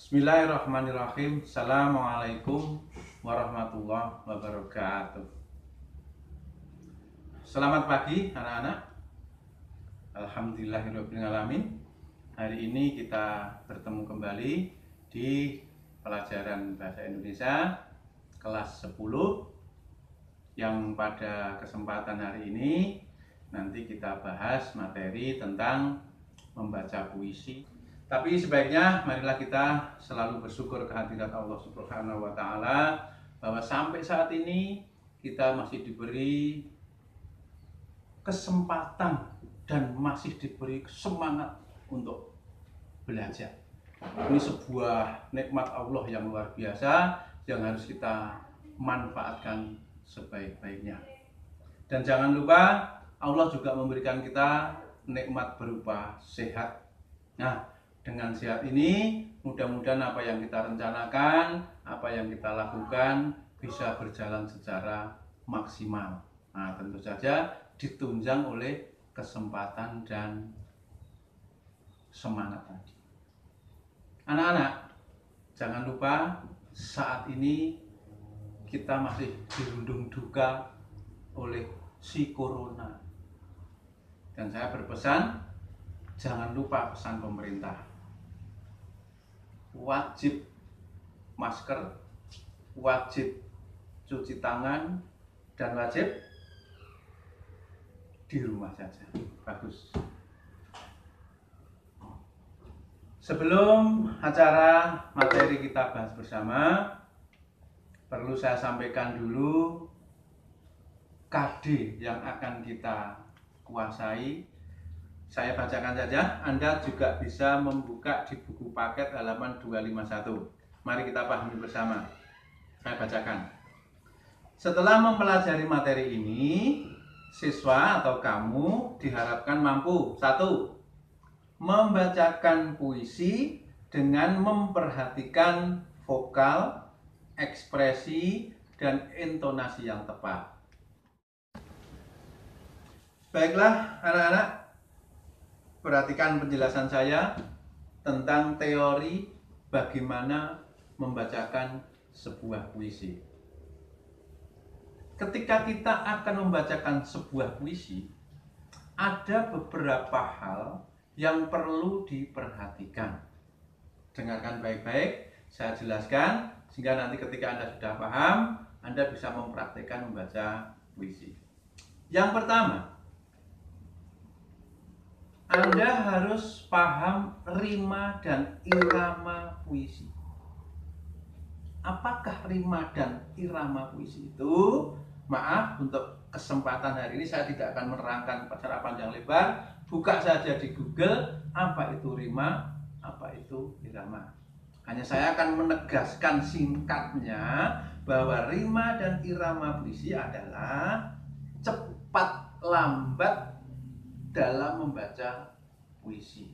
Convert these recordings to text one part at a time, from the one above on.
Bismillahirrahmanirrahim. Assalamualaikum warahmatullahi wabarakatuh. Selamat pagi anak-anak. Alhamdulillahirrahmanirrahim. Hari ini kita bertemu kembali di pelajaran Bahasa Indonesia kelas 10, yang pada kesempatan hari ini nanti kita bahas materi tentang membaca puisi. Tapi sebaiknya marilah kita selalu bersyukur kehadirat Allah Subhanahu wa Ta'ala bahwa sampai saat ini kita masih diberi kesempatan dan masih diberi semangat untuk belajar. Ini sebuah nikmat Allah yang luar biasa yang harus kita manfaatkan sebaik-baiknya. Dan jangan lupa Allah juga memberikan kita nikmat berupa sehat. Nah, dengan sehat ini mudah-mudahan apa yang kita rencanakan, apa yang kita lakukan bisa berjalan secara maksimal. Nah, tentu saja ditunjang oleh kesempatan dan semangat tadi. Anak-anak, jangan lupa saat ini kita masih dirundung duka oleh si corona. Dan saya berpesan, jangan lupa pesan pemerintah. Wajib masker, wajib cuci tangan, dan wajib di rumah saja. Bagus. Sebelum acara materi kita bahas bersama, perlu saya sampaikan dulu KD yang akan kita kuasai. Saya bacakan saja, Anda juga bisa membuka di buku paket halaman 251. Mari kita pahami bersama. Saya bacakan. Setelah mempelajari materi ini, siswa atau kamu diharapkan mampu: 1. Membacakan puisi dengan memperhatikan vokal, ekspresi, dan intonasi yang tepat. Baiklah anak-anak, perhatikan penjelasan saya tentang teori bagaimana membacakan sebuah puisi. Ketika kita akan membacakan sebuah puisi, ada beberapa hal yang perlu diperhatikan. Dengarkan baik-baik, saya jelaskan sehingga nanti ketika Anda sudah paham, Anda bisa mempraktikkan membaca puisi. Yang pertama, Anda harus paham rima dan irama puisi. Apakah rima dan irama puisi itu? Maaf, untuk kesempatan hari ini saya tidak akan menerangkan secara panjang lebar. Buka saja di Google, apa itu rima, apa itu irama. Hanya saya akan menegaskan singkatnya bahwa rima dan irama puisi adalah cepat lambat dalam membaca puisi,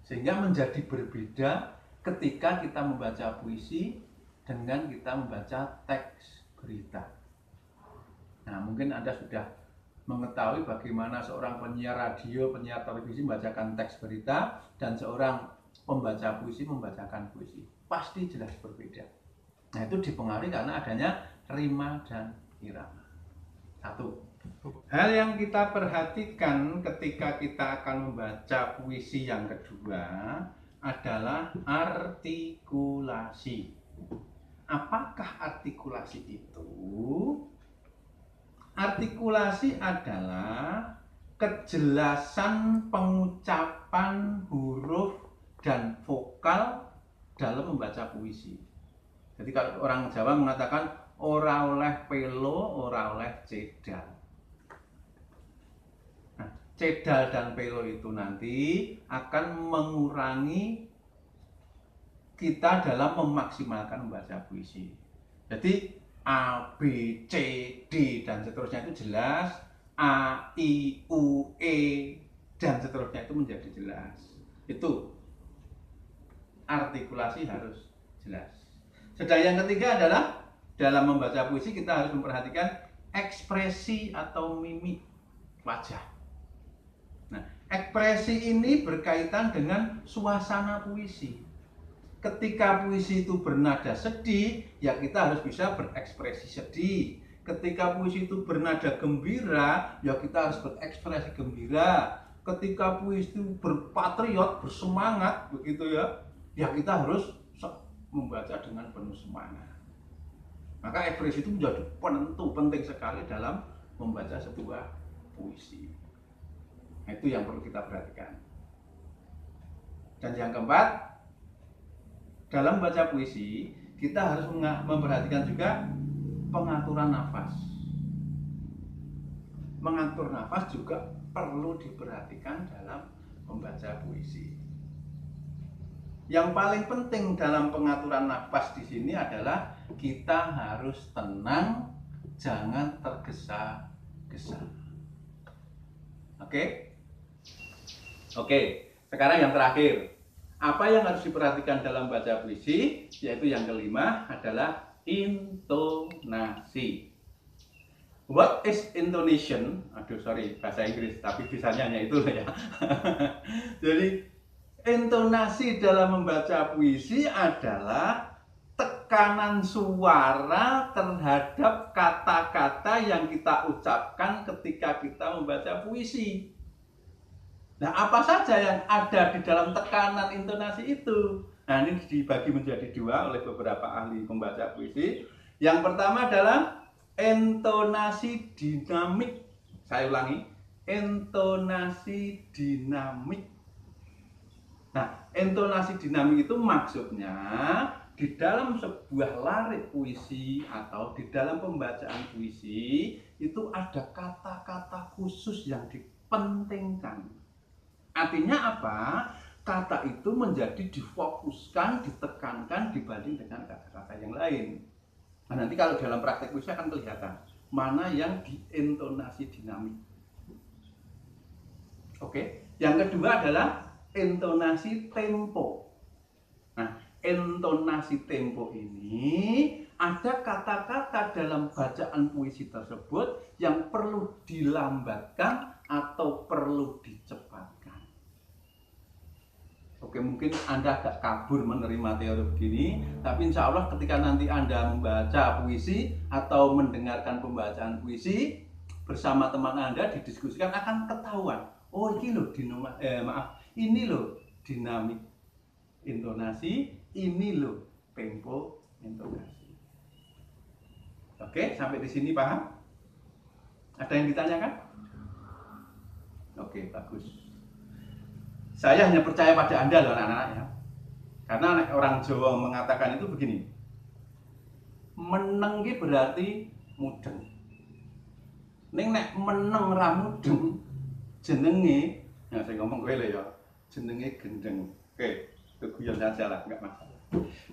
sehingga menjadi berbeda ketika kita membaca puisi dengan kita membaca teks berita. Nah, mungkin Anda sudah mengetahui bagaimana seorang penyiar radio, penyiar televisi membacakan teks berita dan seorang pembaca puisi membacakan puisi. Pasti jelas berbeda. Nah, itu dipengaruhi karena adanya rima dan irama. 1. Hal yang kita perhatikan ketika kita akan membaca puisi yang kedua adalah artikulasi. Apakah artikulasi itu? Artikulasi adalah kejelasan pengucapan huruf dan vokal dalam membaca puisi. Jadi kalau orang Jawa mengatakan ora oleh pelo, ora oleh cedal. Cedal dan pelo itu nanti akan mengurangi kita dalam memaksimalkan membaca puisi. Jadi A, B, C, D dan seterusnya itu jelas. A, I, U, E dan seterusnya itu menjadi jelas. Itu artikulasi harus jelas. Sedang yang ketiga adalah dalam membaca puisi kita harus memperhatikan ekspresi atau mimik wajah. Nah, ekspresi ini berkaitan dengan suasana puisi. Ketika puisi itu bernada sedih, ya kita harus bisa berekspresi sedih. Ketika puisi itu bernada gembira, ya kita harus berekspresi gembira. Ketika puisi itu berpatriot, bersemangat, begitu ya, ya kita harus membaca dengan penuh semangat. Maka ekspresi itu menjadi penentu, penting sekali dalam membaca sebuah puisi. Nah, itu yang perlu kita perhatikan. Dan yang keempat, dalam baca puisi, kita harus memperhatikan juga pengaturan nafas. Mengatur nafas juga perlu diperhatikan dalam membaca puisi. Yang paling penting dalam pengaturan nafas di sini adalah kita harus tenang, jangan tergesa-gesa. Oke? Oke, sekarang yang terakhir. Apa yang harus diperhatikan dalam baca puisi? Yaitu yang kelima adalah intonasi. What is intonation? Aduh, sorry, bahasa Inggris, tapi bisanya hanya itu ya. Jadi, intonasi dalam membaca puisi adalah tekanan suara terhadap kata-kata yang kita ucapkan ketika kita membaca puisi. Nah, apa saja yang ada di dalam tekanan intonasi itu? Nah, ini dibagi menjadi dua oleh beberapa ahli pembaca puisi. Yang pertama adalah intonasi dinamik. Saya ulangi, intonasi dinamik. Nah, intonasi dinamik itu maksudnya di dalam sebuah larik puisi atau di dalam pembacaan puisi itu ada kata-kata khusus yang dipentingkan. Artinya apa? Kata itu menjadi difokuskan, ditekankan dibanding dengan kata-kata yang lain. Nah, nanti kalau dalam praktek puisi akan kelihatan mana yang diintonasi dinamik. Oke. Yang kedua adalah intonasi tempo. Nah, intonasi tempo ini ada kata-kata dalam bacaan puisi tersebut yang perlu dilambatkan atau perlu dicepatkan. Oke, mungkin Anda agak kabur menerima teori begini, tapi insya Allah ketika nanti Anda membaca puisi atau mendengarkan pembacaan puisi bersama teman Anda didiskusikan akan ketahuan. Oh, ini loh ini loh dinamik intonasi, ini loh tempo intonasi. Oke, sampai di sini paham? Ada yang ditanyakan? Oke, bagus. Saya hanya percaya pada Anda loh anak-anak ya. Karena orang Jawa mengatakan itu begini. Meneng ki berarti mudeng. Ning nek meneng ra mudeng jenenge, nah saya ngomong kowe lho ya, jenenge gendeng. Oke, itu guyon saja lah, enggak masalah.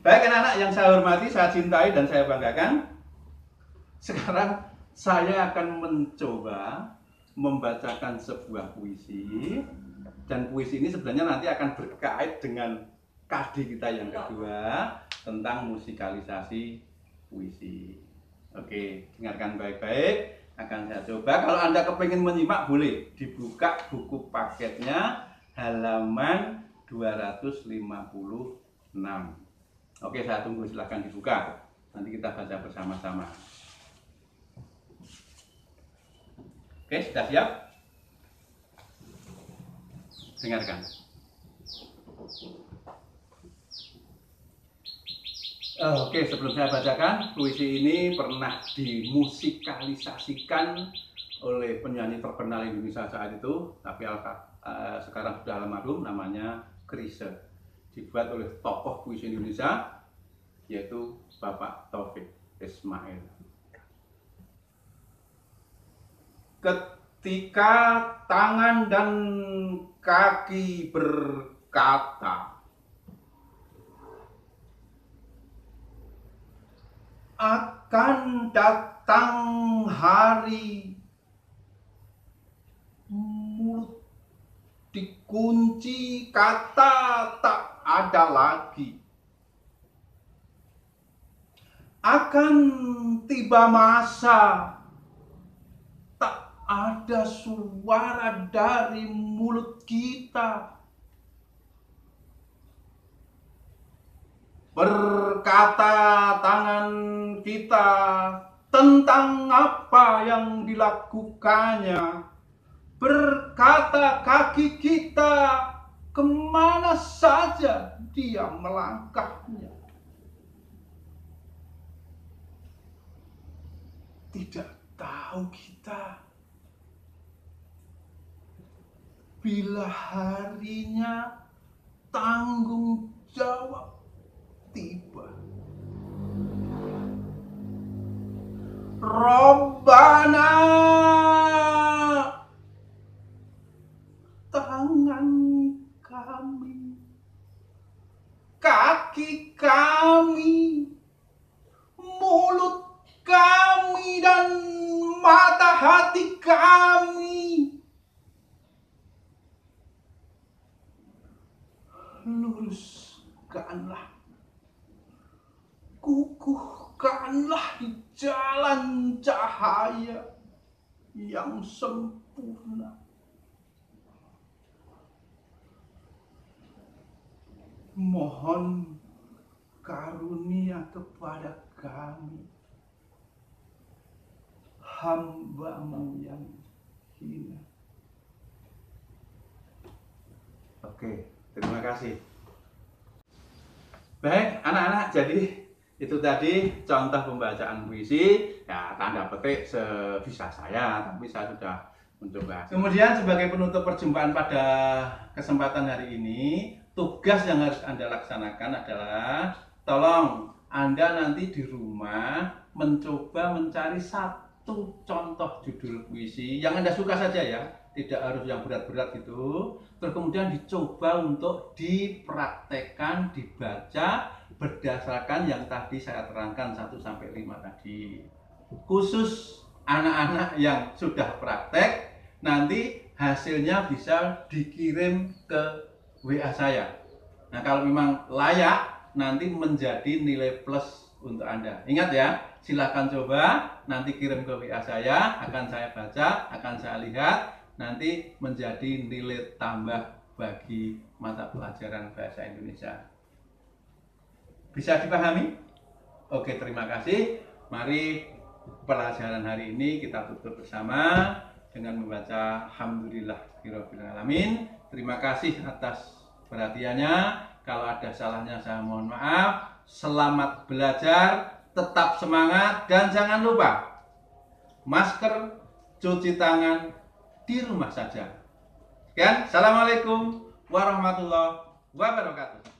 Baik anak-anak yang saya hormati, saya cintai dan saya banggakan. Sekarang saya akan mencoba membacakan sebuah puisi. Dan puisi ini sebenarnya nanti akan berkait dengan KD kita yang kedua tentang musikalisasi puisi. Oke, dengarkan baik-baik. Akan saya coba. Kalau Anda kepengen menyimak boleh dibuka buku paketnya halaman 256. Oke, saya tunggu, silahkan dibuka. Nanti kita baca bersama-sama. Oke, sudah siap? Dengarkan. Oke, sebelum saya bacakan, puisi ini pernah dimusikalisasikan oleh penyanyi terkenal Indonesia saat itu, tapi sekarang sudah almarhum, namanya Chrisye. Dibuat oleh tokoh puisi Indonesia, yaitu Bapak Taufik Ismail. Ketika tangan dan kaki berkata, akan datang hari, mulut dikunci, kata tak ada lagi. Akan tiba masa, tak ada suara dari mulut kita. Berkata tangan kita tentang apa yang dilakukannya. Berkata kaki kita kemana saja dia melangkahnya. Tidak tahu kita bila harinya tanggung jawab tiba. Robbana, tangan kami, kaki kami, mulut kami, dan mata hati kami luruskanlah, kukuhkanlah di jalan cahaya yang sempurna. Mohon karunia kepada kami, hamba-Mu yang hina. Oke, terima kasih. Baik, anak-anak, jadi itu tadi contoh pembacaan puisi, ya tanda petik sebisa saya, tapi saya sudah mencoba. Kemudian sebagai penutup perjumpaan pada kesempatan hari ini, tugas yang harus Anda laksanakan adalah tolong Anda nanti di rumah mencoba mencari satu contoh judul puisi yang Anda suka saja ya, tidak harus yang berat-berat gitu. Terus kemudian dicoba untuk dipraktekkan, dibaca berdasarkan yang tadi saya terangkan 1 sampai 5 tadi. Khusus anak-anak yang sudah praktek, nanti hasilnya bisa dikirim ke WA saya. Nah, kalau memang layak, nanti menjadi nilai plus untuk Anda. Ingat ya, silakan coba, nanti kirim ke WA saya, akan saya baca, akan saya lihat, nanti menjadi nilai tambah bagi mata pelajaran bahasa Indonesia. Bisa dipahami? Oke, terima kasih. Mari pelajaran hari ini kita tutup bersama dengan membaca Alhamdulillahirabbil alamin. Terima kasih atas perhatiannya. Kalau ada salahnya saya mohon maaf. Selamat belajar, tetap semangat, dan jangan lupa masker, cuci tangan di rumah saja. Sekian, assalamualaikum warahmatullahi wabarakatuh.